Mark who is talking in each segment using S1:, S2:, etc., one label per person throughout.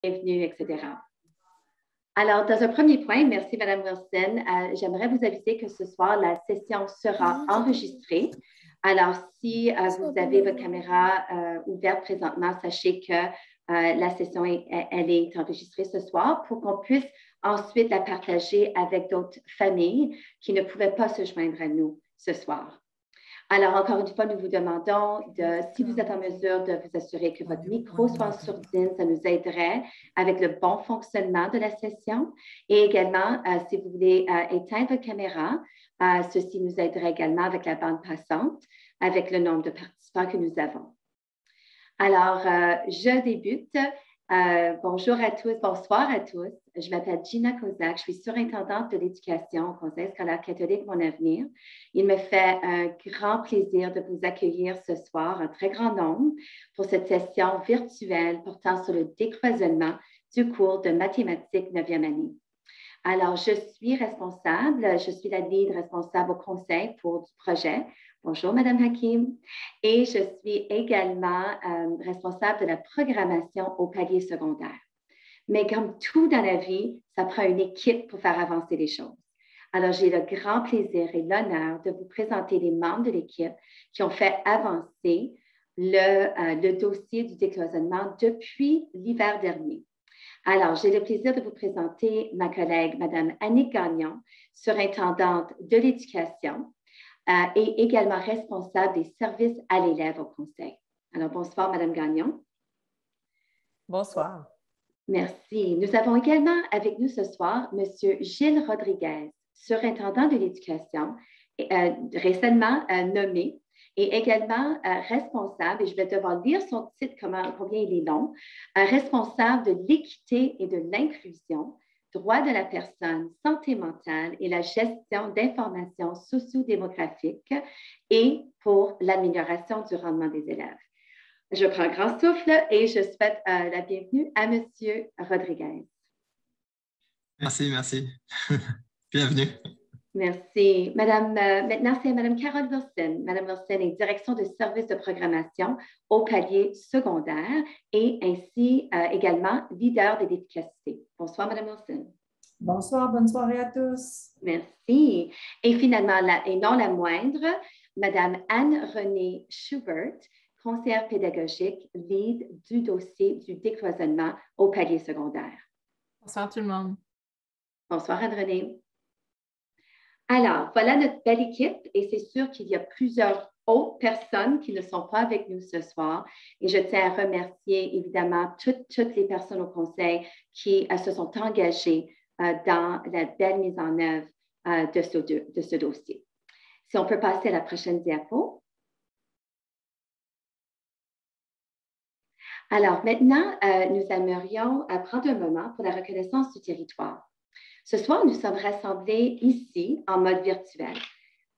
S1: bienvenue, etc. Alors, dans un premier point, merci Madame Wilson, j'aimerais vous aviser que ce soir, la session sera enregistrée. Alors, si vous avez votre caméra ouverte présentement, sachez que la session, elle est enregistrée ce soir pour qu'on puisse ensuite la partager avec d'autres familles qui ne pouvaient pas se joindre à nous ce soir. Alors, encore une fois, nous vous demandons si vous êtes en mesure de vous assurer que votre micro soit en sourdine, ça nous aiderait avec le bon fonctionnement de la session. Et également, si vous voulez éteindre votre caméra, ceci nous aiderait également avec la bande passante, avec le nombre de participants que nous avons. Alors, je débute. Bonjour à tous, bonsoir à tous. Je m'appelle Gina Kozak, je suis surintendante de l'éducation au Conseil scolaire catholique Mon Avenir. Il me fait un grand plaisir de vous accueillir ce soir, un très grand nombre, pour cette session virtuelle portant sur le décloisonnement du cours de mathématiques 9e année. Alors, je suis la lead responsable au conseil pour du projet. Bonjour, Madame Hakim. Et je suis également responsable de la programmation au palier secondaire. Mais comme tout dans la vie, ça prend une équipe pour faire avancer les choses. Alors, j'ai le grand plaisir et l'honneur de vous présenter les membres de l'équipe qui ont fait avancer le dossier du décloisonnement depuis l'hiver dernier. Alors, j'ai le plaisir de vous présenter ma collègue, Mme Annick Gagnon, surintendante de l'éducation et également responsable des services à l'élève au conseil. Alors, bonsoir, Mme Gagnon.
S2: Bonsoir.
S1: Merci. Nous avons également avec nous ce soir M. Gilles Rodriguez, surintendant de l'éducation, récemment nommé, et également responsable, et je vais devoir lire son titre, combien il est long, responsable de l'équité et de l'inclusion, droit de la personne, santé mentale et la gestion d'informations socio-démographiques et pour l'amélioration du rendement des élèves. Je prends un grand souffle et je souhaite la bienvenue à M. Rodriguez.
S3: Merci. Bienvenue.
S1: Merci. Maintenant, c'est Mme Carole Wilson. Mme Wilson est direction de service de programmation au palier secondaire et ainsi également leader de l'efficacité. Bonsoir, Mme Wilson.
S4: Bonsoir, bonne soirée à tous.
S1: Merci. Et finalement, et non la moindre, Mme Anne-Renée Schubert, conseillère pédagogique, lead du dossier du décloisonnement au palier secondaire.
S2: Bonsoir tout le monde.
S1: Bonsoir Anne-Renée. Alors, voilà notre belle équipe et c'est sûr qu'il y a plusieurs autres personnes qui ne sont pas avec nous ce soir. Et je tiens à remercier évidemment toutes les personnes au conseil qui se sont engagées dans la belle mise en œuvre de ce dossier. Si on peut passer à la prochaine diapo. Alors maintenant, nous aimerions prendre un moment pour la reconnaissance du territoire. Ce soir, nous sommes rassemblés ici en mode virtuel.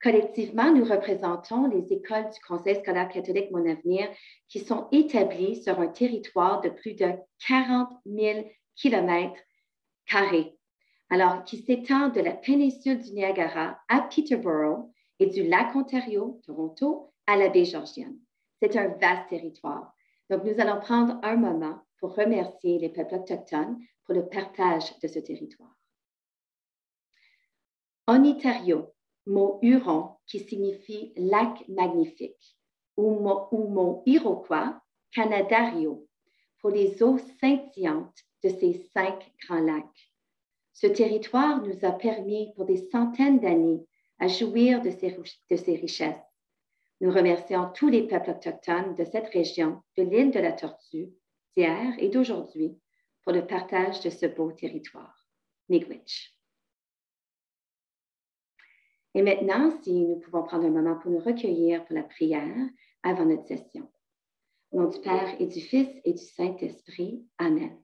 S1: Collectivement, nous représentons les écoles du Conseil scolaire catholique Mon Avenir qui sont établies sur un territoire de plus de 40 000 kilomètres carrés, alors qui s'étend de la péninsule du Niagara à Peterborough et du lac Ontario, Toronto, à la baie Georgienne. C'est un vaste territoire. Donc, nous allons prendre un moment pour remercier les peuples autochtones pour le partage de ce territoire. Ontario, mot huron qui signifie lac magnifique, ou mot iroquois, Canadario, pour les eaux scintillantes de ces 5 grands lacs. Ce territoire nous a permis pour des centaines d'années à jouir de ces richesses. Nous remercions tous les peuples autochtones de cette région, de l'île de la Tortue, d'hier et d'aujourd'hui, pour le partage de ce beau territoire. Miigwech. Et maintenant, si nous pouvons prendre un moment pour nous recueillir pour la prière avant notre session. Au nom du Père et du Fils et du Saint-Esprit. Amen.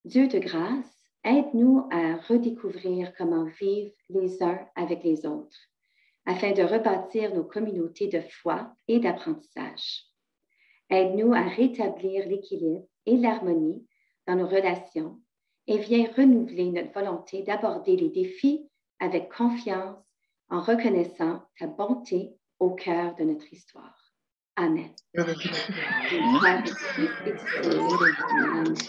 S1: Dieu de grâce, aide-nous à redécouvrir comment vivre les uns avec les autres, afin de rebâtir nos communautés de foi et d'apprentissage. Aide-nous à rétablir l'équilibre et l'harmonie dans nos relations et viens renouveler notre volonté d'aborder les défis avec confiance en reconnaissant ta bonté au cœur de notre histoire. Amen. Du Père et du Fils et du Saint-Esprit.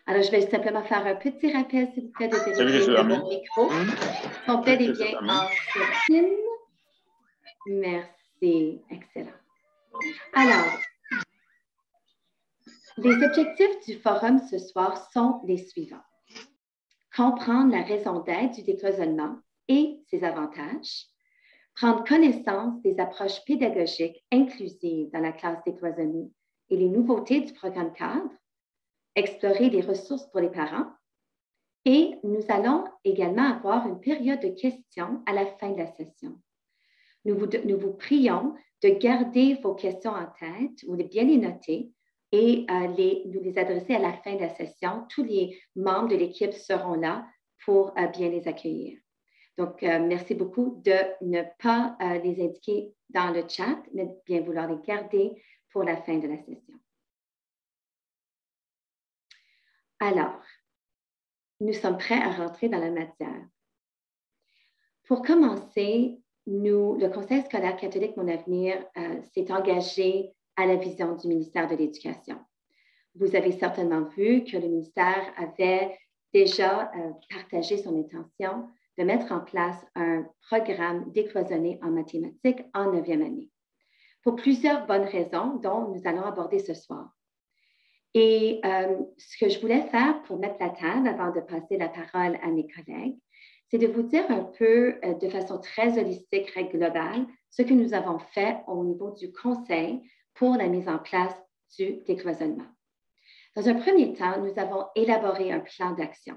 S1: Alors, je vais simplement faire un petit rappel, s'il vous plaît, de vérifier que vos micros sont bel et bien en sourdine. Merci. Excellent. Alors, les objectifs du forum ce soir sont les suivants. Comprendre la raison d'être du décloisonnement et ses avantages. Prendre connaissance des approches pédagogiques inclusives dans la classe décloisonnée et les nouveautés du programme cadre. Explorer les ressources pour les parents. Et nous allons également avoir une période de questions à la fin de la session. Nous vous prions de garder vos questions en tête ou de bien les noter et nous les adresser à la fin de la session. Tous les membres de l'équipe seront là pour bien les accueillir. Donc, merci beaucoup de ne pas les indiquer dans le chat, mais de bien vouloir les garder pour la fin de la session. Alors, nous sommes prêts à rentrer dans la matière. Pour commencer, le Conseil scolaire catholique Mon Avenir s'est engagé à la vision du ministère de l'Éducation. Vous avez certainement vu que le ministère avait déjà partagé son intention de mettre en place un programme décloisonné en mathématiques en 9e année, pour plusieurs bonnes raisons dont nous allons aborder ce soir. Et ce que je voulais faire pour mettre la table avant de passer la parole à mes collègues, c'est de vous dire un peu de façon très holistique et globale ce que nous avons fait au niveau du conseil pour la mise en place du décloisonnement. Dans un premier temps, nous avons élaboré un plan d'action.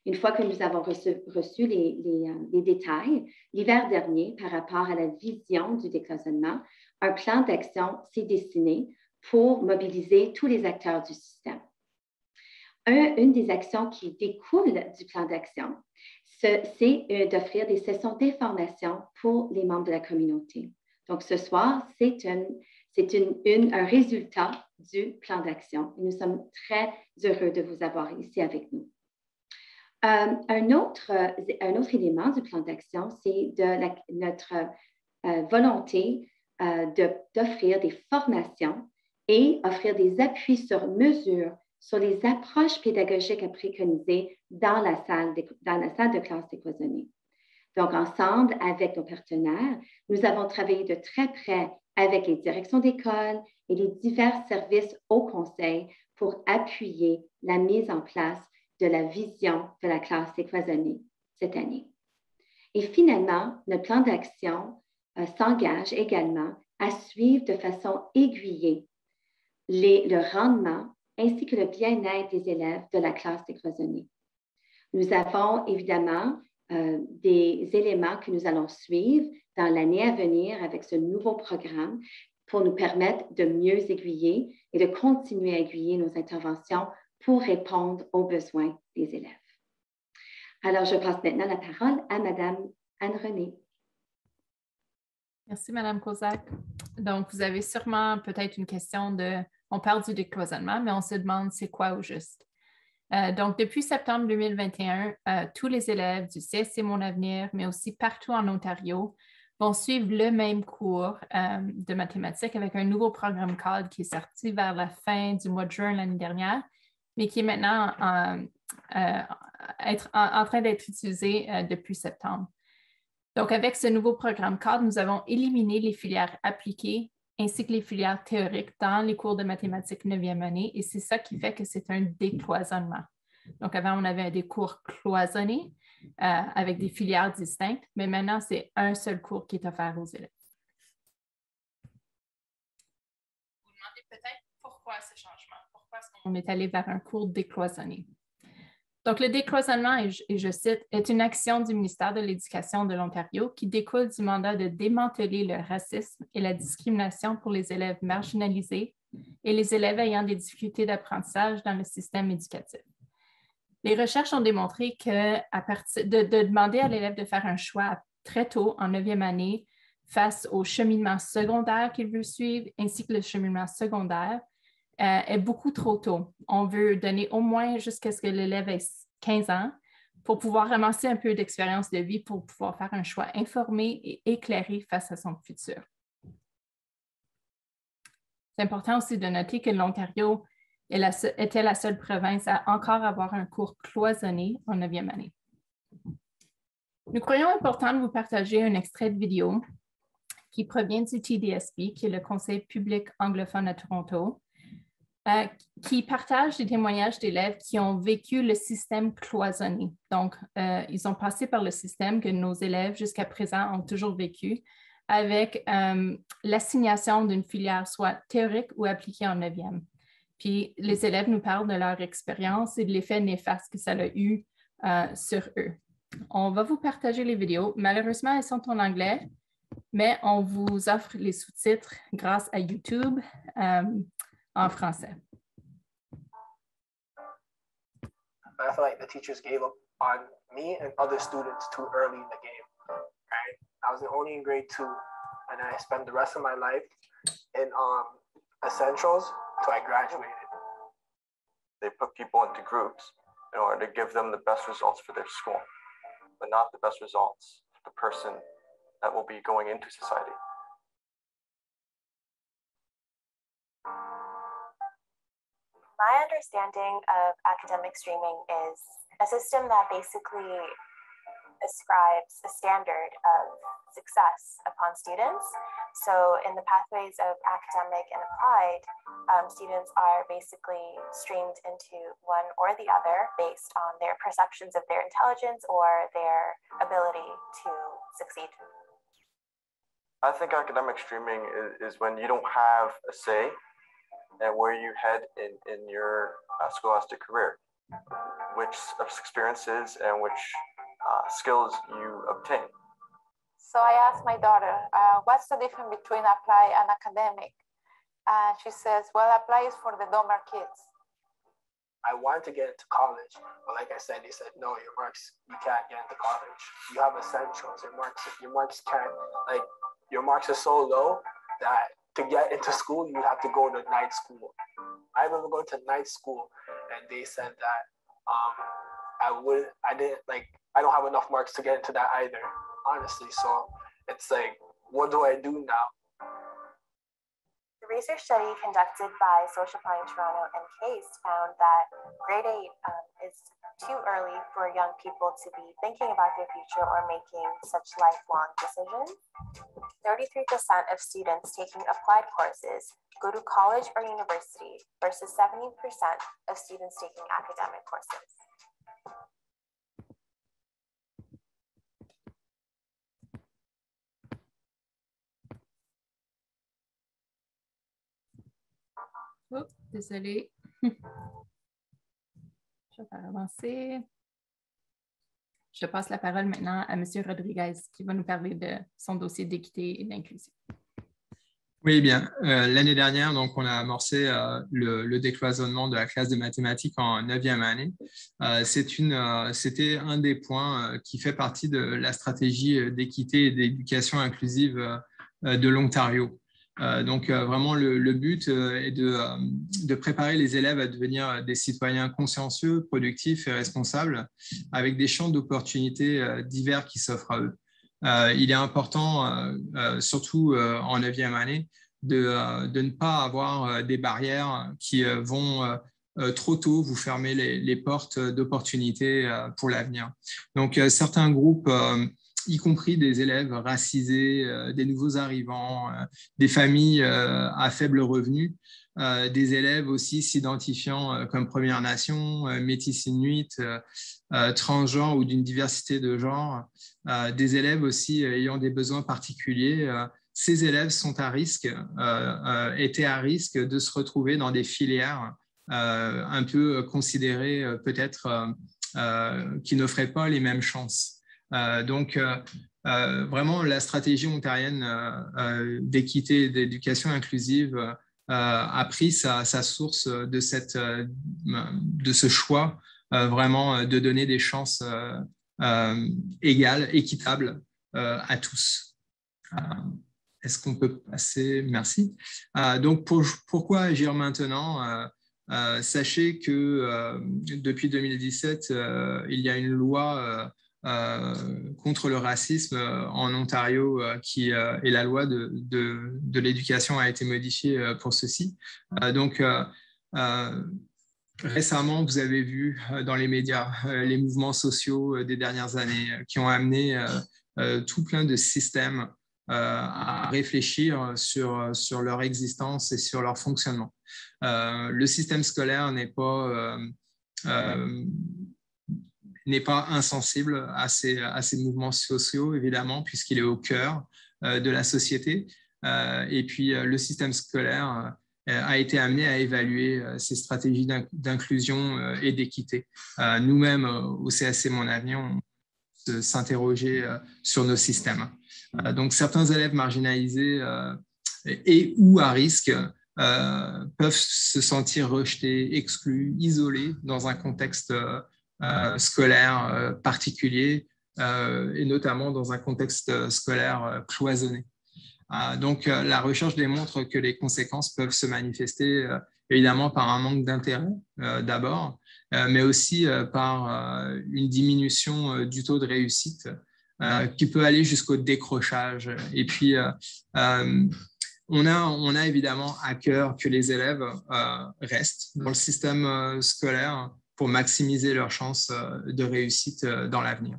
S1: Une fois que nous avons reçu les détails, l'hiver dernier, par rapport à la vision du décloisonnement, un plan d'action s'est dessiné pour mobiliser tous les acteurs du système. Une des actions qui découle du plan d'action, c'est d'offrir des sessions d'information pour les membres de la communauté. Donc, ce soir, c'est un résultat du plan d'action. Nous sommes très heureux de vous avoir ici avec nous. Un autre élément du plan d'action, c'est notre volonté d'offrir des formations et offrir des appuis sur mesure sur les approches pédagogiques à préconiser dans la salle de classe décloisonnée. Donc, ensemble, avec nos partenaires, nous avons travaillé de très près avec les directions d'école et les divers services au conseil pour appuyer la mise en place de la vision de la classe décloisonnée cette année. Et finalement, notre plan d'action s'engage également à suivre de façon aiguillée le rendement ainsi que le bien-être des élèves de la classe décloisonnée. Nous avons évidemment des éléments que nous allons suivre dans l'année à venir avec ce nouveau programme pour nous permettre de mieux aiguiller et de continuer à aiguiller nos interventions pour répondre aux besoins des élèves. Alors, je passe maintenant la parole à Mme Anne-Renée.
S2: Merci, Mme Kozak. Donc, vous avez sûrement peut-être une question on parle du décloisonnement, mais on se demande c'est quoi au juste. Donc, depuis septembre 2021, tous les élèves du CSC Mon Avenir, mais aussi partout en Ontario, vont suivre le même cours de mathématiques avec un nouveau programme cadre qui est sorti vers la fin du mois de juin l'année dernière, mais qui est maintenant en train d'être utilisé depuis septembre. Donc, avec ce nouveau programme cadre, nous avons éliminé les filières appliquées ainsi que les filières théoriques dans les cours de mathématiques 9e année, et c'est ça qui fait que c'est un décloisonnement. Donc, avant, on avait des cours cloisonnés avec des filières distinctes, mais maintenant, c'est un seul cours qui est offert aux élèves. Vous vous demandez peut-être pourquoi ce changement? Pourquoi est-ce qu'on est allé vers un cours décloisonné? Donc, le décloisonnement, et je cite, est une action du ministère de l'Éducation de l'Ontario qui découle du mandat de démanteler le racisme et la discrimination pour les élèves marginalisés et les élèves ayant des difficultés d'apprentissage dans le système éducatif. Les recherches ont démontré que de demander à l'élève de faire un choix très tôt en 9e année face au cheminement secondaire qu'il veut suivre ainsi que le cheminement secondaire, est beaucoup trop tôt. On veut donner au moins jusqu'à ce que l'élève ait 15 ans pour pouvoir ramasser un peu d'expérience de vie pour pouvoir faire un choix informé et éclairé face à son futur. C'est important aussi de noter que l'Ontario était la seule province à encore avoir un cours cloisonné en 9e année. Nous croyons important de vous partager un extrait de vidéo qui provient du TDSB, qui est le Conseil public anglophone à Toronto, qui partage des témoignages d'élèves qui ont vécu le système cloisonné. Donc, ils ont passé par le système que nos élèves jusqu'à présent ont toujours vécu avec l'assignation d'une filière soit théorique ou appliquée en 9e. Puis, les élèves nous parlent de leur expérience et de l'effet néfaste que ça a eu sur eux. On va vous partager les vidéos. Malheureusement, elles sont en anglais, mais on vous offre les sous-titres grâce à YouTube en français.
S5: I feel like the teachers gave up on me and other students too early in the game. Right? I was only in grade 2, and I spent the rest of my life in essentials till I graduated.
S6: They put people into groups in order to give them the best results for their school, but not the best results for the person that will be going into society.
S7: My understanding of academic streaming is a system that basically ascribes a standard of success upon students. So in the pathways of academic and applied, students are basically streamed into one or the other based on their perceptions of their intelligence or their ability to succeed.
S6: I think academic streaming is when you don't have a say and where you head in your scholastic career, which experiences and which skills you obtain.
S8: So I asked my daughter, what's the difference between apply and academic? And she says, well, apply is for the dumber kids.
S5: I wanted to get into college, but like I said, they said, no, your marks, you can't get into college. You have essentials, your marks can't, like, your marks are so low that to get into school, you have to go to night school. I remember going to night school and they said that I don't have enough marks to get into that either, honestly. So it's like, what do I do now?
S7: The research study conducted by Social Planning Toronto and CASE found that grade 8 is too early for young people to be thinking about their future or making such lifelong decisions. 33% of students taking applied courses go to college or university versus 70% of students taking academic courses.
S2: Oh, désolée. Je vais avancer. Je passe la parole maintenant à M. Rodriguez qui va nous parler de son dossier d'équité et d'inclusion.
S3: Oui, bien. L'année dernière, donc, on a amorcé le décloisonnement de la classe de mathématiques en 9e année. C'était un des points qui fait partie de la stratégie d'équité et d'éducation inclusive de l'Ontario. Donc, vraiment, le but est de préparer les élèves à devenir des citoyens consciencieux, productifs et responsables avec des champs d'opportunités divers qui s'offrent à eux. Il est important, surtout en 9e année, de ne pas avoir des barrières qui vont trop tôt vous fermer les portes d'opportunités pour l'avenir. Donc, certains groupes y compris des élèves racisés, des nouveaux arrivants, des familles à faible revenu, des élèves aussi s'identifiant comme Première Nation, métis inuit, transgenres ou d'une diversité de genres, des élèves aussi ayant des besoins particuliers. Ces élèves sont à risque, étaient à risque de se retrouver dans des filières un peu considérées peut-être qui n'offraient pas les mêmes chances. Donc, vraiment, la stratégie ontarienne d'équité et d'éducation inclusive a pris sa source de ce choix vraiment de donner des chances égales, équitables à tous. Est-ce qu'on peut passer? Merci. Donc, pourquoi agir maintenant? Sachez que depuis 2017, il y a une loi contre le racisme en Ontario, et la loi de l'éducation a été modifiée pour ceci. Récemment, vous avez vu dans les médias les mouvements sociaux des dernières années qui ont amené tout plein de systèmes à réfléchir sur leur existence et sur leur fonctionnement. Le système scolaire n'est pas insensible à ces mouvements sociaux, évidemment, puisqu'il est au cœur de la société. Et puis, le système scolaire a été amené à évaluer ces stratégies d'inclusion et d'équité. Nous-mêmes, au CSC Mon Avenir, on s'interroger sur nos systèmes. Donc, certains élèves marginalisés et ou à risque peuvent se sentir rejetés, exclus, isolés dans un contexte scolaire particulier et notamment dans un contexte scolaire cloisonné. Donc, la recherche démontre que les conséquences peuvent se manifester évidemment par un manque d'intérêt d'abord, mais aussi par une diminution du taux de réussite qui peut aller jusqu'au décrochage. Et puis, on a évidemment à cœur que les élèves restent dans le système scolaire pour maximiser leurs chances de réussite dans l'avenir.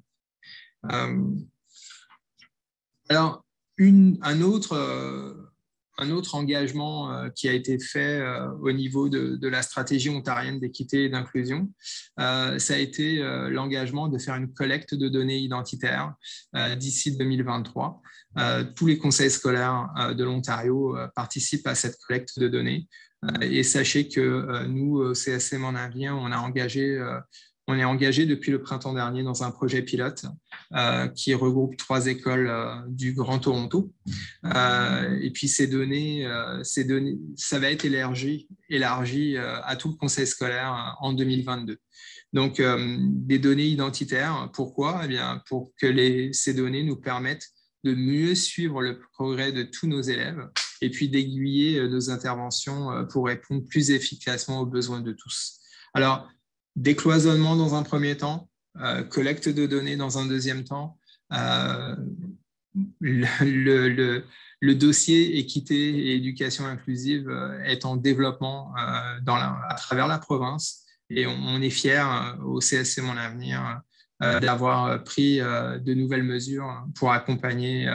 S3: Alors, un autre engagement qui a été fait au niveau de la stratégie ontarienne d'équité et d'inclusion, ça a été l'engagement de faire une collecte de données identitaires d'ici 2023. Tous les conseils scolaires de l'Ontario participent à cette collecte de données. Et sachez que nous, au CSC Mon Avenir, on est engagé depuis le printemps dernier dans un projet pilote qui regroupe 3 écoles du Grand Toronto. Et puis ces données, ça va être élargi à tout le conseil scolaire en 2022. Donc, des données identitaires, pourquoi? Eh bien, pour que ces données nous permettent de mieux suivre le progrès de tous nos élèves et puis d'aiguiller nos interventions pour répondre plus efficacement aux besoins de tous. Alors, décloisonnement dans un premier temps, collecte de données dans un deuxième temps, le dossier équité et éducation inclusive est en développement à travers la province et on est fiers au CSC Mon Avenir d'avoir pris de nouvelles mesures pour accompagner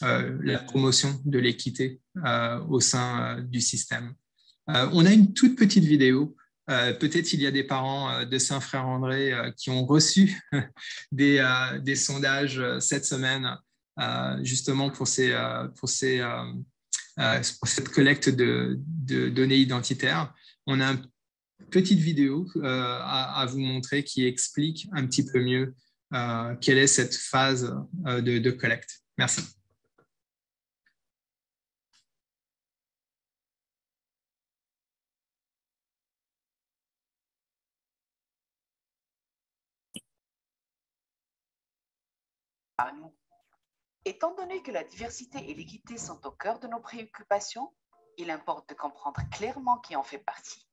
S3: la promotion de l'équité au sein du système. On a une toute petite vidéo. Peut-être il y a des parents de Saint-Frère-André qui ont reçu des sondages cette semaine justement pour cette collecte de données identitaires. On a une petite vidéo à vous montrer qui explique un petit peu mieux quelle est cette phase de collecte. Merci.
S9: Étant donné que la diversité et l'équité sont au cœur de nos préoccupations, il importe de comprendre clairement qui en fait partie.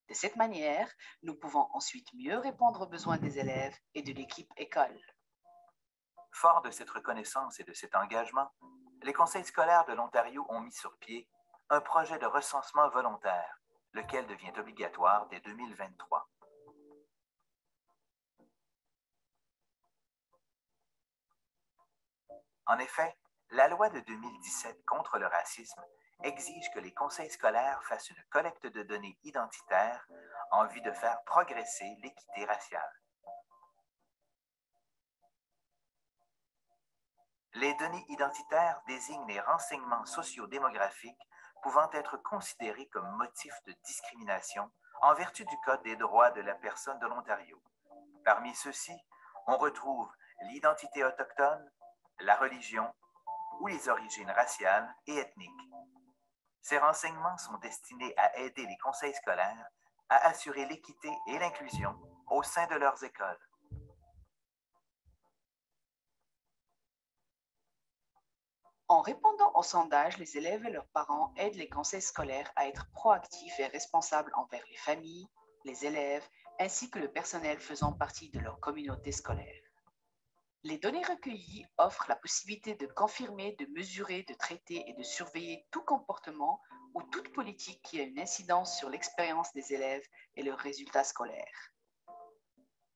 S9: De cette manière, nous pouvons ensuite mieux répondre aux besoins des élèves et de l'équipe école.
S10: Fort de cette reconnaissance et de cet engagement, les conseils scolaires de l'Ontario ont mis sur pied un projet de recensement volontaire, lequel devient obligatoire dès 2023. En effet, la loi de 2017 contre le racisme exige que les conseils scolaires fassent une collecte de données identitaires en vue de faire progresser l'équité raciale. Les données identitaires désignent les renseignements socio-démographiques pouvant être considérés comme motifs de discrimination en vertu du Code des droits de la personne de l'Ontario. Parmi ceux-ci, on retrouve l'identité autochtone, la religion ou les origines raciales et ethniques. Ces renseignements sont destinés à aider les conseils scolaires à assurer l'équité et l'inclusion au sein de leurs écoles.
S9: En répondant au sondage, les élèves et leurs parents aident les conseils scolaires à être proactifs et responsables envers les familles, les élèves, ainsi que le personnel faisant partie de leur communauté scolaire. Les données recueillies offrent la possibilité de confirmer, de mesurer, de traiter et de surveiller tout comportement ou toute politique qui a une incidence sur l'expérience des élèves et leurs résultats scolaires.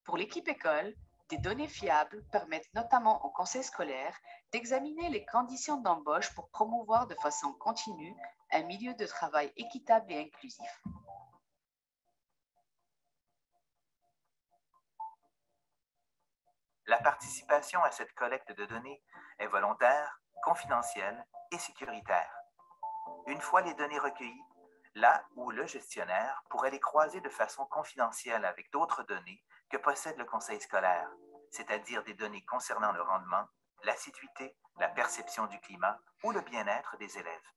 S9: Pour l'équipe école, des données fiables permettent notamment au conseil scolaire d'examiner les conditions d'embauche pour promouvoir de façon continue un milieu de travail équitable et inclusif.
S10: La participation à cette collecte de données est volontaire, confidentielle et sécuritaire. Une fois les données recueillies, là où le gestionnaire pourrait les croiser de façon confidentielle avec d'autres données que possède le conseil scolaire, c'est-à-dire des données concernant le rendement, l'assiduité, la perception du climat ou le bien-être des élèves.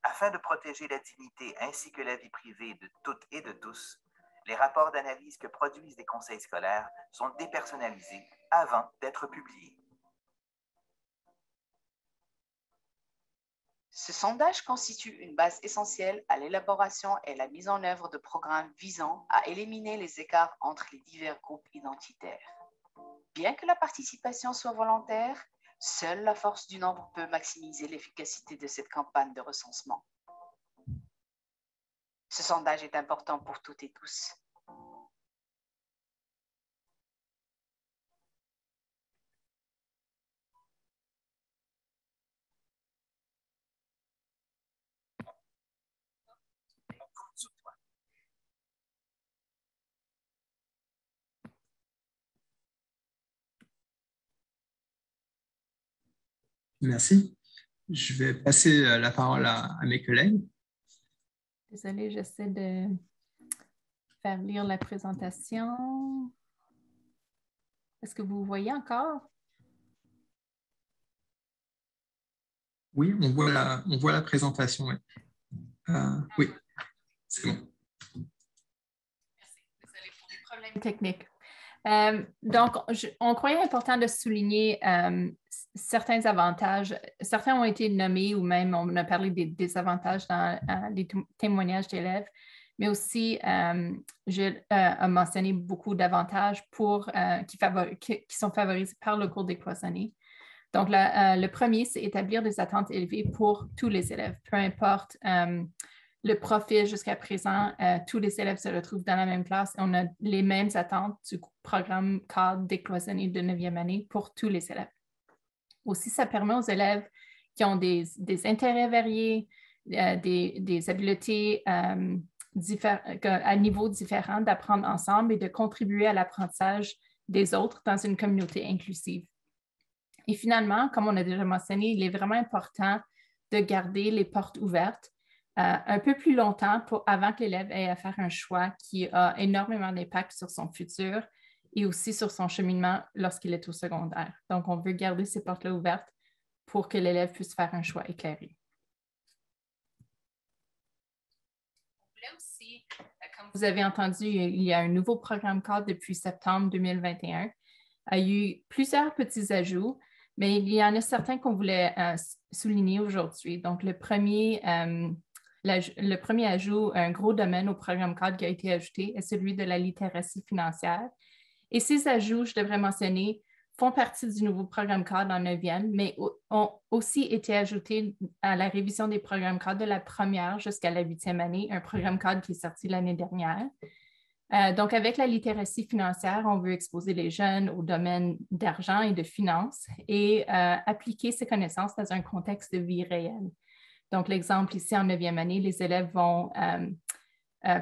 S10: Afin de protéger la dignité ainsi que la vie privée de toutes et de tous, les rapports d'analyse que produisent les conseils scolaires sont dépersonnalisés avant d'être publiés.
S9: Ce sondage constitue une base essentielle à l'élaboration et la mise en œuvre de programmes visant à éliminer les écarts entre les divers groupes identitaires. Bien que la participation soit volontaire, seule la force du nombre peut maximiser l'efficacité de cette campagne de recensement. Ce sondage est important pour toutes et tous.
S3: Merci. Je vais passer la parole à mes collègues.
S2: Désolée, j'essaie de faire lire la présentation. Est-ce que vous voyez encore?
S3: Oui, on voit la présentation. Oui, oui, c'est bon.
S2: Merci. Désolée pour les problèmes techniques. Donc, on croyait important de souligner certains avantages. Certains ont été nommés ou même on a parlé des désavantages dans les témoignages d'élèves, mais aussi Gilles a mentionné beaucoup d'avantages qui sont favorisés par le cours décloisonné. Donc, le premier, c'est établir des attentes élevées pour tous les élèves, peu importe le profil jusqu'à présent, tous les élèves se retrouvent dans la même classe et on a les mêmes attentes du programme cadre décloisonné de 9e année pour tous les élèves. Aussi, ça permet aux élèves qui ont des intérêts variés, des habiletés à niveaux différents d'apprendre ensemble et de contribuer à l'apprentissage des autres dans une communauté inclusive. Et finalement, comme on a déjà mentionné, il est vraiment important de garder les portes ouvertes un peu plus longtemps avant que l'élève ait à faire un choix qui a énormément d'impact sur son futur et aussi sur son cheminement lorsqu'il est au secondaire. Donc, on veut garder ces portes-là ouvertes pour que l'élève puisse faire un choix éclairé. On voulait aussi, comme vous avez entendu, il y a un nouveau programme cadre depuis septembre 2021. Il y a eu plusieurs petits ajouts, mais il y en a certains qu'on voulait souligner aujourd'hui. Donc, le premier ajout, un gros domaine au programme cadre qui a été ajouté est celui de la littératie financière. Et ces ajouts, je devrais mentionner, font partie du nouveau programme cadre en 9e, mais ont aussi été ajoutés à la révision des programmes cadres de la première jusqu'à la 8e année, un programme cadre qui est sorti l'année dernière. Donc, avec la littératie financière, on veut exposer les jeunes au domaine d'argent et de finances et appliquer ces connaissances dans un contexte de vie réelle. Donc, l'exemple ici en 9e année, les élèves vont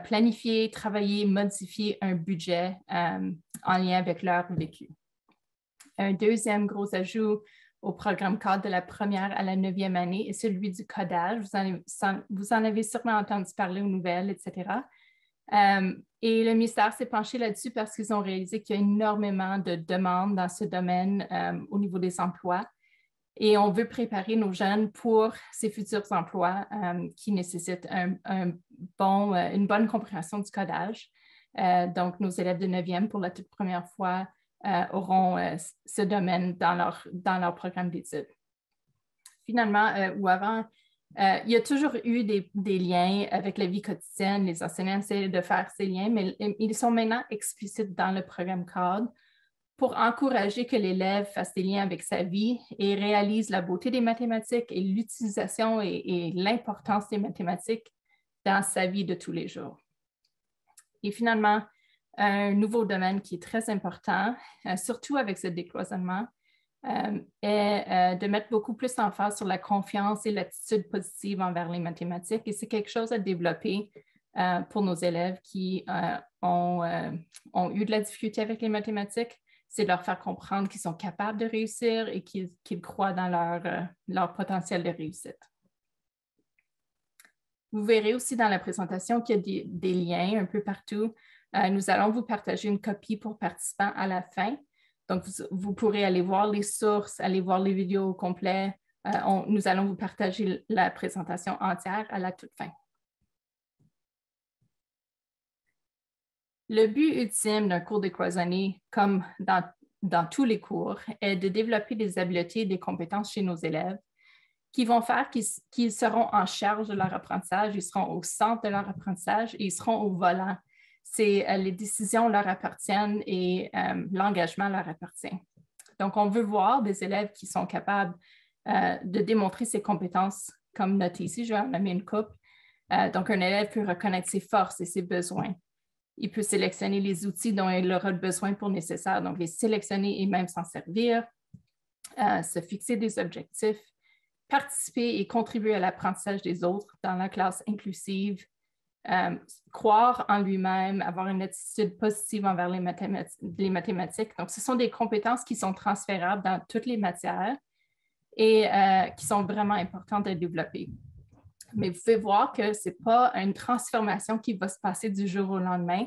S2: planifier, travailler, modifier un budget en lien avec leur vécu. Un deuxième gros ajout au programme cadre de la première à la 9e année est celui du codage. Vous en avez sûrement entendu parler aux nouvelles, etc. Et le ministère s'est penché là-dessus parce qu'ils ont réalisé qu'il y a énormément de demandes dans ce domaine au niveau des emplois. Et on veut préparer nos jeunes pour ces futurs emplois qui nécessitent une bonne compréhension du codage. Donc, nos élèves de 9e, pour la toute première fois, auront ce domaine dans leur programme d'études. Finalement, ou avant, il y a toujours eu des liens avec la vie quotidienne. Les enseignants essaient de faire ces liens, mais ils sont maintenant explicites dans le programme cadre pour encourager que l'élève fasse des liens avec sa vie et réalise la beauté des mathématiques et l'utilisation et l'importance des mathématiques dans sa vie de tous les jours. Et finalement, un nouveau domaine qui est très important, surtout avec ce décloisonnement, est de mettre beaucoup plus d'emphase sur la confiance et l'attitude positive envers les mathématiques. Et c'est quelque chose à développer pour nos élèves qui ont eu de la difficulté avec les mathématiques. C'est de leur faire comprendre qu'ils sont capables de réussir et qu'ils croient dans leur potentiel de réussite. Vous verrez aussi dans la présentation qu'il y a des liens un peu partout. Nous allons vous partager une copie pour participants à la fin. Donc, vous pourrez aller voir les sources, aller voir les vidéos au complet. Nous allons vous partager la présentation entière à la toute fin. Le but ultime d'un cours décloisonné, comme dans tous les cours, est de développer des habiletés et des compétences chez nos élèves qui vont faire qu'ils seront en charge de leur apprentissage, ils seront au centre de leur apprentissage et ils seront au volant. Les décisions leur appartiennent et l'engagement leur appartient. Donc, on veut voir des élèves qui sont capables de démontrer ces compétences, comme noté ici, je vais en nommer une couple. Donc, un élève peut reconnaître ses forces et ses besoins. Il peut sélectionner les outils dont il aura besoin pour nécessaire, donc les sélectionner et même s'en servir, se fixer des objectifs, participer et contribuer à l'apprentissage des autres dans la classe inclusive, croire en lui-même, avoir une attitude positive envers les mathématiques. Donc, ce sont des compétences qui sont transférables dans toutes les matières et qui sont vraiment importantes à développer. Mais vous pouvez voir que ce n'est pas une transformation qui va se passer du jour au lendemain.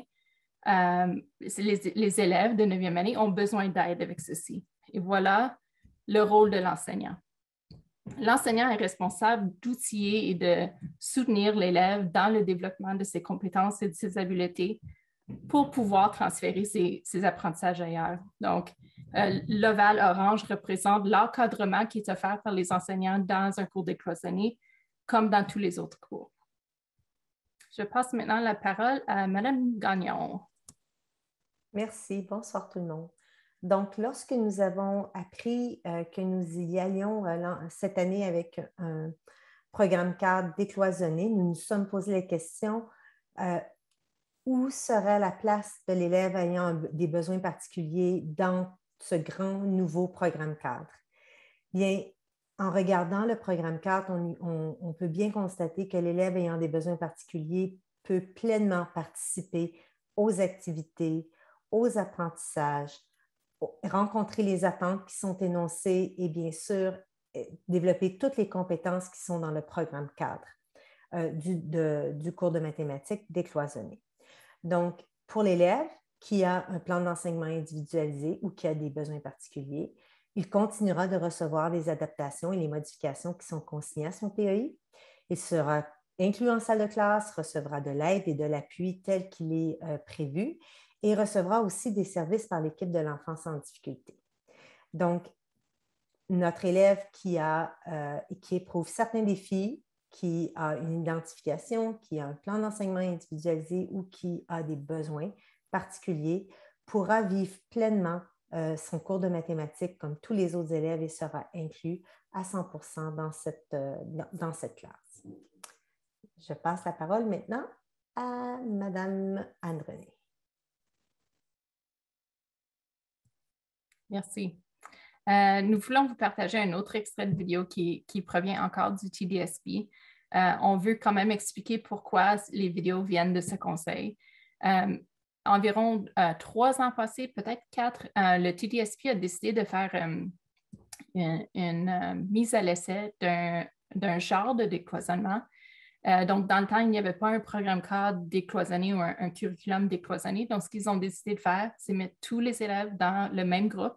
S2: Les élèves de 9e année ont besoin d'aide avec ceci. Et voilà le rôle de l'enseignant. L'enseignant est responsable d'outiller et de soutenir l'élève dans le développement de ses compétences et de ses habiletés pour pouvoir transférer ses apprentissages ailleurs. Donc, l'ovale orange représente l'encadrement qui est offert par les enseignants dans un cours décloisonné, comme dans tous les autres cours. Je passe maintenant la parole à Mme Gagnon.
S11: Merci. Bonsoir tout le monde. Donc, lorsque nous avons appris que nous y allions cette année avec un programme cadre décloisonné, nous nous sommes posé la question où serait la place de l'élève ayant des besoins particuliers dans ce grand nouveau programme cadre? Bien, en regardant le programme cadre, on peut bien constater que l'élève ayant des besoins particuliers peut pleinement participer aux activités, aux apprentissages, rencontrer les attentes qui sont énoncées et bien sûr, développer toutes les compétences qui sont dans le programme cadre du cours de mathématiques décloisonné. Donc, pour l'élève qui a un plan d'enseignement individualisé ou qui a des besoins particuliers, il continuera de recevoir les adaptations et les modifications qui sont consignées à son PEI. Il sera inclus en salle de classe, recevra de l'aide et de l'appui tel qu'il est prévu et recevra aussi des services par l'équipe de l'enfance en difficulté. Donc, notre élève qui éprouve certains défis, qui a une identification, qui a un plan d'enseignement individualisé ou qui a des besoins particuliers, pourra vivre pleinement son cours de mathématiques comme tous les autres élèves et sera inclus à 100% dans cette classe. Je passe la parole maintenant à Mme Anne-Renée.
S2: Merci. Nous voulons vous partager un autre extrait de vidéo qui provient encore du TDSP. On veut quand même expliquer pourquoi les vidéos viennent de ce conseil. Environ 3 ans passés, peut-être 4, le TDSP a décidé de faire une mise à l'essai d'un genre de décloisonnement. Donc, dans le temps, il n'y avait pas un programme cadre décloisonné ou un curriculum décloisonné. Donc, ce qu'ils ont décidé de faire, c'est mettre tous les élèves dans le même groupe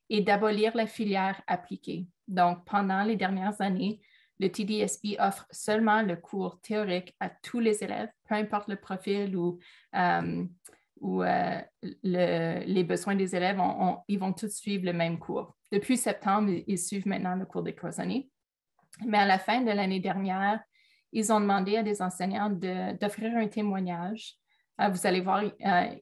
S2: et d'abolir la filière appliquée. Donc, pendant les dernières années, le TDSP offre seulement le cours théorique à tous les élèves, peu importe le profil ou les besoins des élèves, ils vont tous suivre le même cours. Depuis septembre, ils suivent maintenant le cours décloisonné. Mais à la fin de l'année dernière, ils ont demandé à des enseignants d'offrir un témoignage Vous allez voir,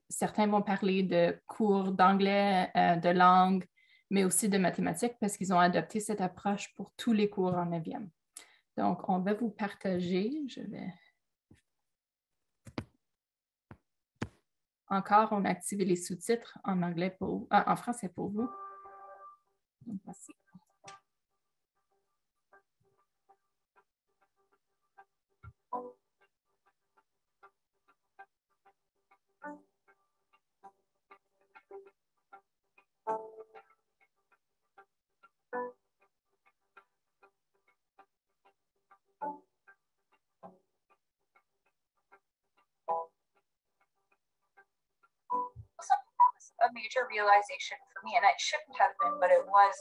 S2: certains vont parler de cours d'anglais, de langue, mais aussi de mathématiques parce qu'ils ont adopté cette approche pour tous les cours en 9e. Donc, on va vous partager. Encore, on a activé les sous-titres en anglais en français pour vous. Donc, voici.
S12: A major realization for me, and it shouldn't have been, but it was,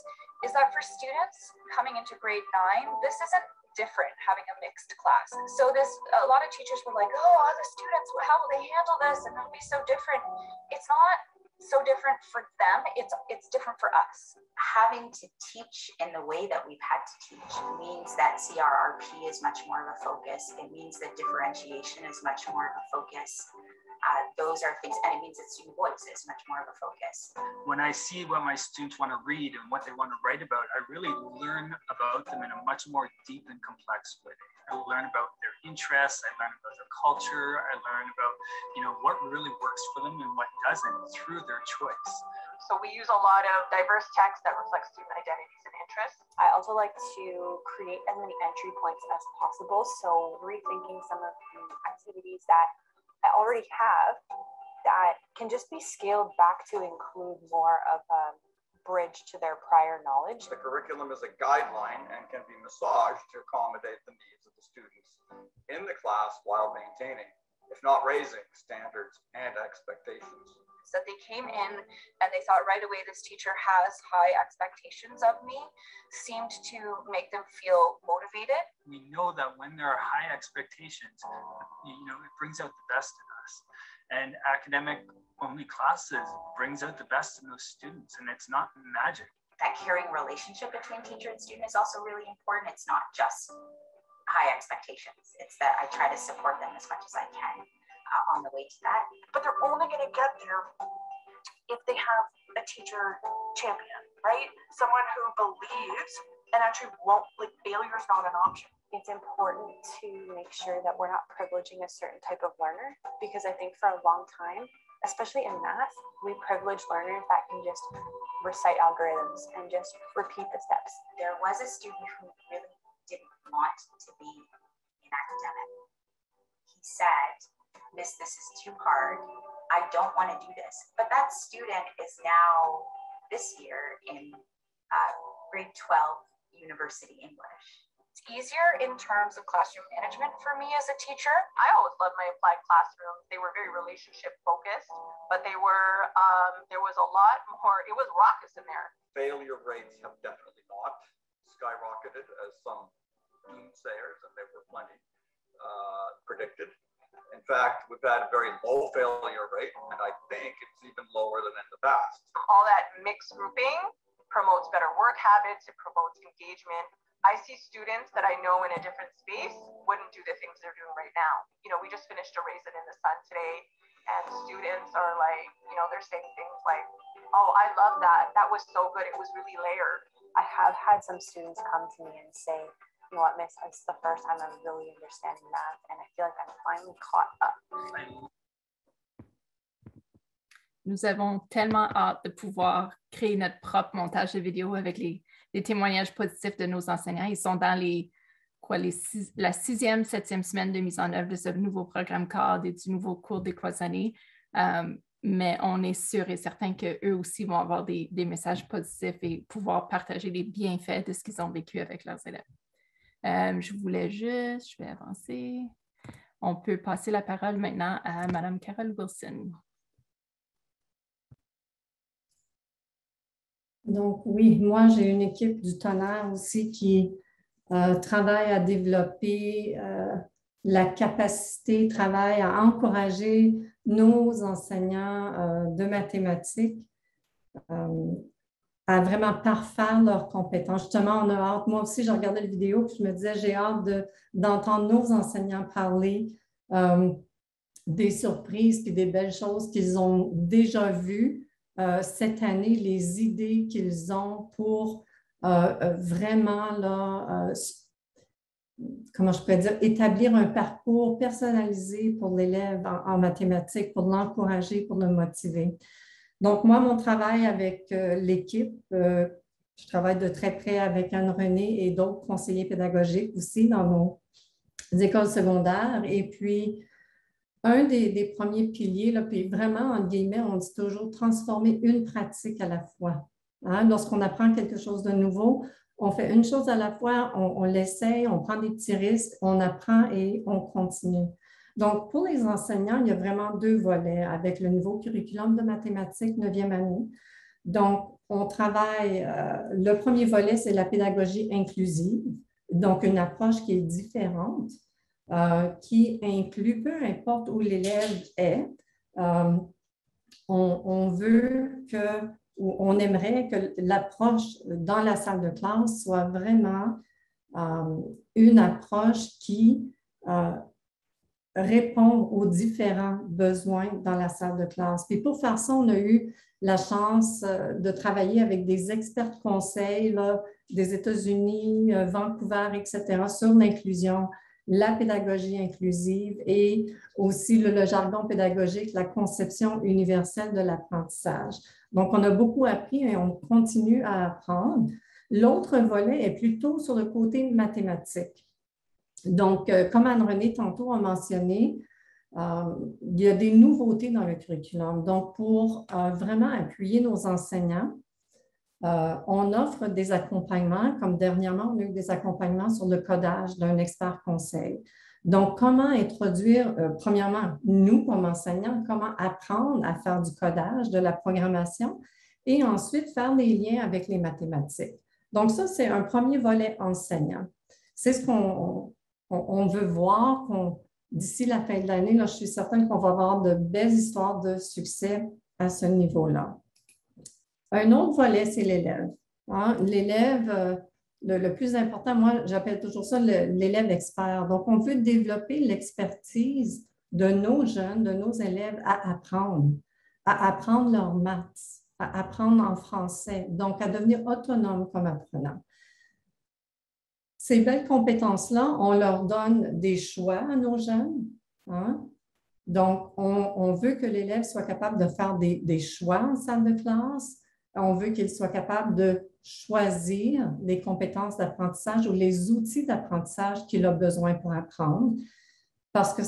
S12: is that for students coming into grade 9, this isn't different having a mixed class. So a lot of teachers were like, oh, other students, how will they handle this? And it'll be so different. It's not so different for them, it's different for us.
S13: Having to teach in the way that we've had to teach means that CRRP is much more of a focus. It means that differentiation is much more of a focus. Those are things, and it means that student voice is much more of a focus.
S14: When I see what my students want to read and what they want to write about, I really learn about them in a much more deep and complex way. I learn about their interests, I learn about their culture, I learn about, what really works for them and what doesn't through their choice.
S12: So we use a lot of diverse text that reflects student identities and interests.
S15: I also like to create as many entry points as possible. So rethinking some of the activities that I already have that can just be scaled back to include more of a bridge to their prior knowledge.
S16: The curriculum is a guideline and can be massaged to accommodate the needs of the students in the class while maintaining, if not raising, standards and expectations.
S12: So they came in and they thought right away, this teacher has high expectations of me, seemed to make them feel motivated.
S14: We know that when there are high expectations, it brings out the best in us. And academic-only classes brings out the best in those students, and it's not magic.
S13: That caring relationship between teacher and student is also really important. It's not just high expectations. It's that I try to support them as much as I can on the way to that.
S12: But they're only going to get there if they have a teacher champion, right? Someone who believes and actually won't, failure is not an option.
S15: It's important to make sure that we're not privileging a certain type of learner, because I think for a long time, especially in math, we privilege learners that can just recite algorithms and just repeat the steps.
S13: There was a student who really didn't want to be an academic. He said, Miss, this is too hard. I don't want to do this. But that student is now this year in grade 12 university English.
S12: It's easier in terms of classroom management for me as a teacher. I always loved my applied classrooms. They were very relationship focused, but they were, there was a lot more, it was raucous in there.
S16: Failure rates have definitely not skyrocketed as some doomsayers, and there were plenty predicted. In fact, we've had a very low failure rate, and I think it's even lower than in the past.
S12: All that mixed grouping promotes better work habits, it promotes engagement. I see students that I know in a different space wouldn't do the things they're doing right now. We just finished a Raisin in the Sun today, and students are like, they're saying things like, oh, I love that. That was so good. It was really layered.
S15: I have had some students come to me and say, you know what, Miss, it's the first time I'm really understanding math, and I feel like I'm finally caught up.
S2: Nous avons tellement hâte de pouvoir créer notre propre montage de vidéo avec les témoignages positifs de nos enseignants. Ils sont dans la 6e, 7e semaine de mise en œuvre de ce nouveau programme cadre et du nouveau cours décloisonné. Mais on est sûr et certain qu'eux aussi vont avoir des messages positifs et pouvoir partager les bienfaits de ce qu'ils ont vécu avec leurs élèves. Je vais avancer. On peut passer la parole maintenant à Mme Carole Wilson.
S4: Donc oui, moi j'ai une équipe du Tonnerre aussi qui travaille à développer la capacité, travaille à encourager nos enseignants de mathématiques à vraiment parfaire leurs compétences. Justement, on a hâte, moi aussi, je regardais la vidéo et je me disais, j'ai hâte d'entendre nos enseignants parler des surprises puis des belles choses qu'ils ont déjà vues cette année, les idées qu'ils ont pour vraiment là, comment je pourrais dire, établir un parcours personnalisé pour l'élève en mathématiques, pour l'encourager, pour le motiver. Donc, moi, mon travail avec l'équipe, je travaille de très près avec Anne-Renée et d'autres conseillers pédagogiques aussi dans nos écoles secondaires. Et puis, un des premiers piliers, là, puis vraiment, en guillemets, on dit toujours transformer une pratique à la fois. Hein? Lorsqu'on apprend quelque chose de nouveau, on fait une chose à la fois, on l'essaye, on prend des petits risques, on apprend et on continue. Donc, pour les enseignants, il y a vraiment deux volets avec le nouveau curriculum de mathématiques 9e année. Donc, on travaille, le premier volet, c'est la pédagogie inclusive, donc une approche qui est différente, qui inclut, peu importe où l'élève est, on veut que, ou on aimerait que l'approche dans la salle de classe soit vraiment une approche qui répond aux différents besoins dans la salle de classe. Puis pour faire ça, on a eu la chance de travailler avec des experts conseils là, des États-Unis, Vancouver, etc., sur l'inclusion, la pédagogie inclusive et aussi le jargon pédagogique, la conception universelle de l'apprentissage. Donc, on a beaucoup appris et on continue à apprendre. L'autre volet est plutôt sur le côté mathématique. Donc, comme Anne-Renée tantôt a mentionné, il y a des nouveautés dans le curriculum. Donc, pour vraiment appuyer nos enseignants, on offre des accompagnements, comme dernièrement, on a eu des accompagnements sur le codage d'un expert conseil. Donc, comment introduire, premièrement, nous comme enseignants, comment apprendre à faire du codage, de la programmation, et ensuite faire des liens avec les mathématiques. Donc, ça, c'est un premier volet enseignant. C'est ce qu'on veut voir d'ici la fin de l'année. Je suis certaine qu'on va avoir de belles histoires de succès à ce niveau-là. Un autre volet, c'est l'élève. Hein? L'élève, le plus important, moi, j'appelle toujours ça l'élève expert. Donc, on veut développer l'expertise de nos jeunes, de nos élèves à apprendre leurs maths, à apprendre en français, donc à devenir autonomes comme apprenants. Ces belles compétences-là, on leur donne des choix à nos jeunes. Hein? Donc, on veut que l'élève soit capable de faire des choix en salle de classe. On veut qu'il soit capable de choisir les compétences d'apprentissage ou les outils d'apprentissage qu'il a besoin pour apprendre. Parce que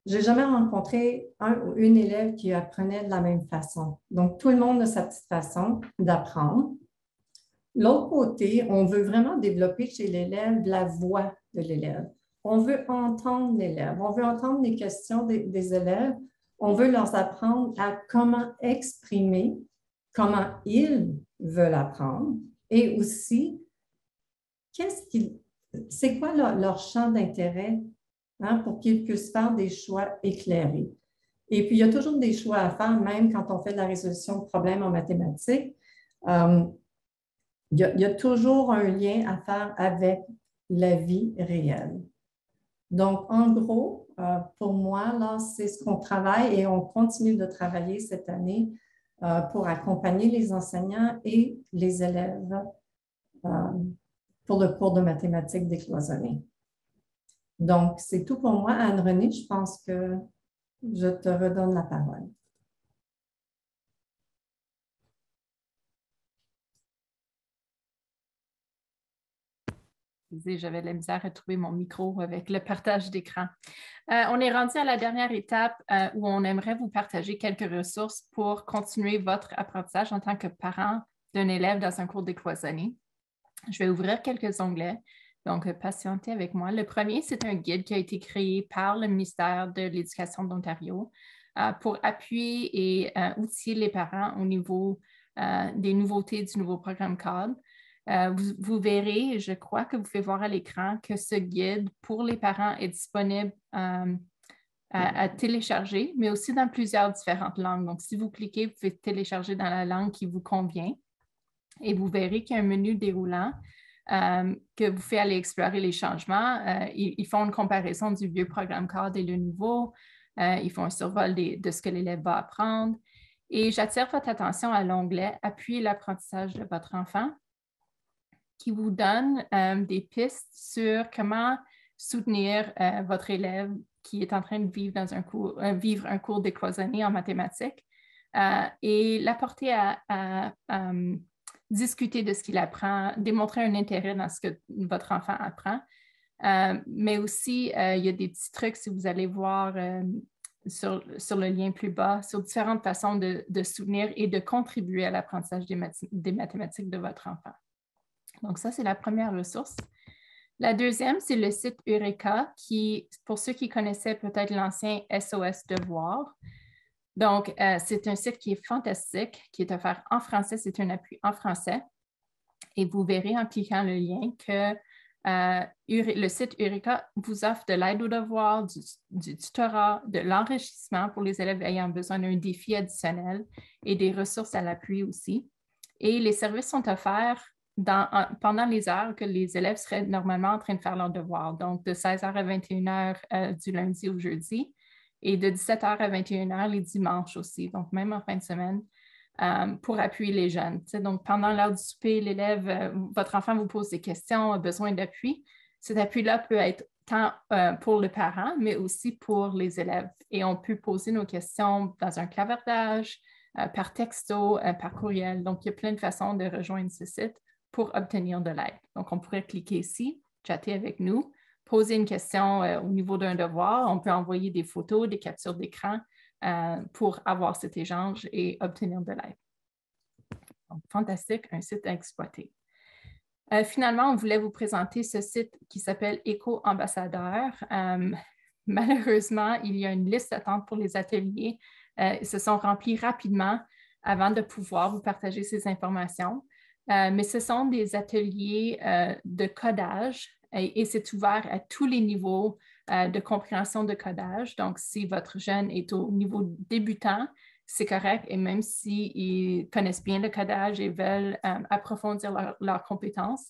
S4: je n'ai jamais rencontré un ou une élève qui apprenait de la même façon. Donc, tout le monde a sa petite façon d'apprendre. L'autre côté, on veut vraiment développer chez l'élève la voix de l'élève. On veut entendre l'élève, on veut entendre les questions des élèves, on veut leur apprendre à comment exprimer, comment ils veulent apprendre et aussi c'est quoi leur champ d'intérêt hein, pour qu'ils puissent faire des choix éclairés. Et puis, il y a toujours des choix à faire, même quand on fait de la résolution de problèmes en mathématiques. Il y a toujours un lien à faire avec la vie réelle. Donc, en gros, pour moi, là, c'est ce qu'on travaille et on continue de travailler cette année pour accompagner les enseignants et les élèves pour le cours de mathématiques décloisonné. Donc, c'est tout pour moi. Anne-Renée, je pense que je te redonne la parole.
S2: J'avais de la misère à trouver mon micro avec le partage d'écran. On est rendu à la dernière étape où on aimerait vous partager quelques ressources pour continuer votre apprentissage en tant que parent d'un élève dans un cours décloisonné. Je vais ouvrir quelques onglets, donc patientez avec moi. Le premier, c'est un guide qui a été créé par le ministère de l'Éducation de l'Ontario pour appuyer et outiller les parents au niveau des nouveautés du nouveau programme CAD. Vous verrez, je crois que vous pouvez voir à l'écran que ce guide pour les parents est disponible à télécharger, mais aussi dans plusieurs différentes langues. Donc, si vous cliquez, vous pouvez télécharger dans la langue qui vous convient et vous verrez qu'il y a un menu déroulant que vous fait aller explorer les changements. Ils font une comparaison du vieux programme CAD et le nouveau. Ils font un survol de ce que l'élève va apprendre. Et j'attire votre attention à l'onglet « Appuyer l'apprentissage de votre enfant » qui vous donne des pistes sur comment soutenir votre élève qui est en train de vivre, vivre un cours décloisonné en mathématiques et l'apporter à discuter de ce qu'il apprend, démontrer un intérêt dans ce que votre enfant apprend. Mais aussi, il y a des petits trucs, si vous allez voir sur le lien plus bas, sur différentes façons de soutenir et de contribuer à l'apprentissage des mathématiques de votre enfant. Donc, ça, c'est la première ressource. La deuxième, c'est le site Eureka, qui, pour ceux qui connaissaient peut-être l'ancien SOS Devoir. Donc, c'est un site qui est fantastique, qui est offert en français. C'est un appui en français. Et vous verrez en cliquant le lien que le site Eureka vous offre de l'aide aux devoirs, du tutorat, de l'enrichissement pour les élèves ayant besoin d'un défi additionnel et des ressources à l'appui aussi. Et les services sont offerts pendant les heures que les élèves seraient normalement en train de faire leurs devoirs, donc de 16h à 21h du lundi au jeudi et de 17h à 21h les dimanches aussi, donc même en fin de semaine, pour appuyer les jeunes. Donc, pendant l'heure du souper, l'élève, votre enfant vous pose des questions, a besoin d'appui. Cet appui-là peut être tant pour le parent, mais aussi pour les élèves. Et on peut poser nos questions dans un clavardage, par texto, par courriel. Donc, il y a plein de façons de rejoindre ce site pour obtenir de l'aide. Donc, on pourrait cliquer ici, chatter avec nous, poser une question au niveau d'un devoir. On peut envoyer des photos, des captures d'écran pour avoir cet échange et obtenir de l'aide. Donc, fantastique, un site à exploiter. Finalement, on voulait vous présenter ce site qui s'appelle Éco-Ambassadeur. Malheureusement, il y a une liste d'attente pour les ateliers. Ils se sont remplis rapidement avant de pouvoir vous partager ces informations. Mais ce sont des ateliers de codage et c'est ouvert à tous les niveaux de compréhension de codage. Donc, si votre jeune est au niveau débutant, c'est correct. Et même s'ils connaissent bien le codage et veulent approfondir leurs compétences,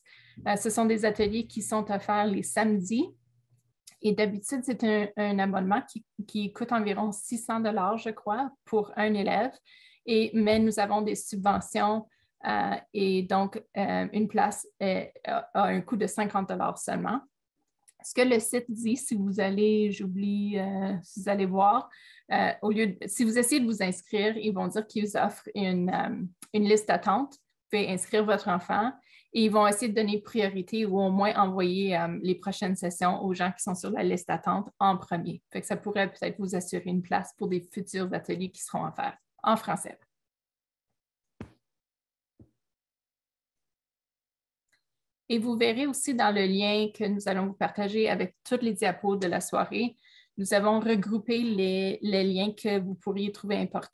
S2: ce sont des ateliers qui sont offerts les samedis. Et d'habitude, c'est un abonnement qui coûte environ 600 $ je crois, pour un élève. Mais nous avons des subventions et donc une place a un coût de 50 $ seulement. Ce que le site dit, si vous allez, si vous allez voir, si vous essayez de vous inscrire, ils vont dire qu'ils offrent une liste d'attente. Vous pouvez inscrire votre enfant et ils vont essayer de donner priorité ou au moins envoyer les prochaines sessions aux gens qui sont sur la liste d'attente en premier. Fait que ça pourrait peut-être vous assurer une place pour des futurs ateliers qui seront offerts en français. Et vous verrez aussi dans le lien que nous allons vous partager avec toutes les diapos de la soirée, nous avons regroupé les liens que vous pourriez trouver importants